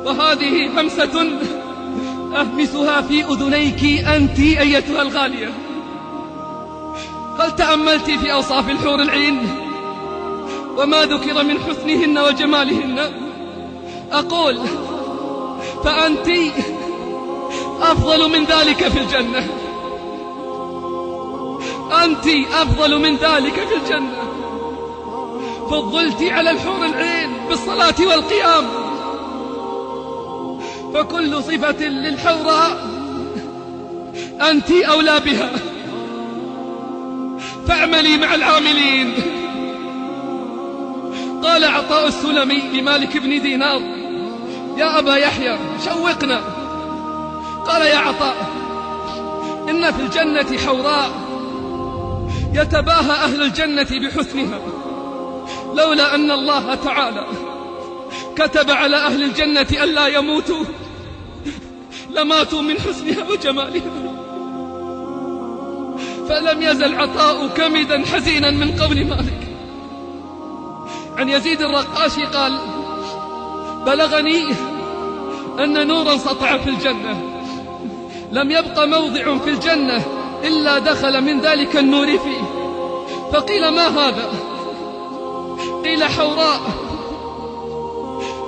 وهذه همسة أهمسها في أذنيك أنت أيتها الغالية. هل تأملت في أوصاف الحور العين وما ذكر من حسنهن وجمالهن؟ أقول فأنت أفضل من ذلك في الجنة، أنت أفضل من ذلك في الجنة. فضلت على الحور العين بالصلاة والقيام، فكل صفة للحوراء أنت أولى بها، فاعملي مع العاملين. قال عطاء السلمي لمالك بن دينار: يا أبا يحيى شوقنا. قال: يا عطاء، إن في الجنة حوراء يتباهى أهل الجنة بحسنها، لولا أن الله تعالى كتب على أهل الجنة ألا يموتوا لماتوا من حسنها وجمالها. فلم يزل عطاء كمدا حزينا من قول مالك. عن يزيد الرقاشي قال: بلغني أن نورا سطع في الجنة، لم يبق موضع في الجنة إلا دخل من ذلك النور فيه. فقيل: ما هذا؟ قيل: حوراء.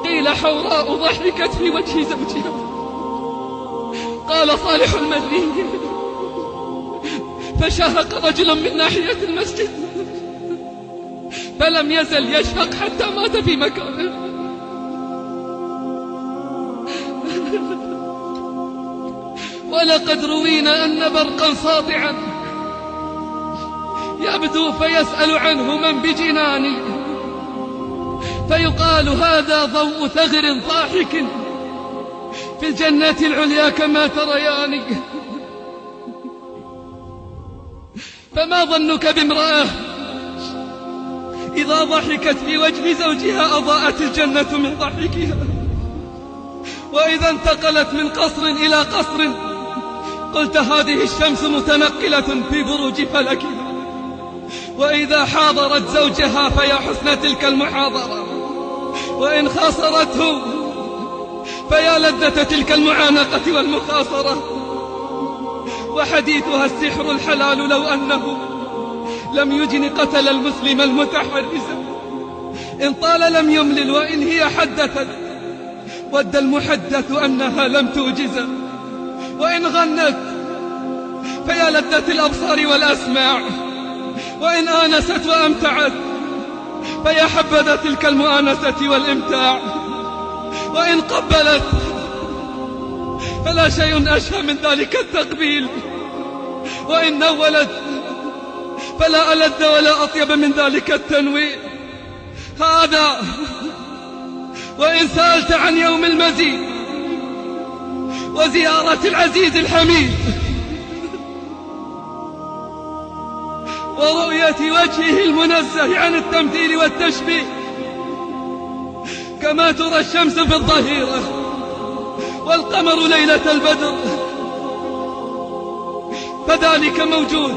قيل: حوراء ضحكت في وجه زوجها. قال صالح المدني: فشهق رجل من ناحية المسجد فلم يزل يشهق حتى مات في مكانه. ولقد روينا أن برقا ساطعا يبدو فيسأل عنه من بجناني، فيقال: هذا ضوء ثغر ضاحك في الجنة العليا كما تريان. فما ظنك بامرأة إذا ضحكت في وجه زوجها أضاءت الجنة من ضحكها، وإذا انتقلت من قصر إلى قصر قلت هذه الشمس متنقلة في بروج فلكها، وإذا حاضرت زوجها فيا حسن تلك المحاضرة، وإن خاصرته فيا لذة تلك المعانقة والمخاصرة. وحديثها السحر الحلال لو أنه لم يجن قتل المسلم المتحرز، إن طال لم يملل، وإن هي حدثت ود المحدث أنها لم توجز، وإن غنت فيا لذة الأبصار والأسماع، وإن آنست وأمتعت فيا حبذا تلك المؤانسة والإمتاع، وإن قبلت فلا شيء أشهى من ذلك التقبيل، وإن نولت فلا ألذ ولا أطيب من ذلك التنوير. هذا وإن سألت عن يوم المزيد وزيارة العزيز الحميد ورؤية وجهه المنزه عن التمثيل والتشبيه، كما ترى الشمس في الظهيرة والقمر ليلة البدر، فذلك موجود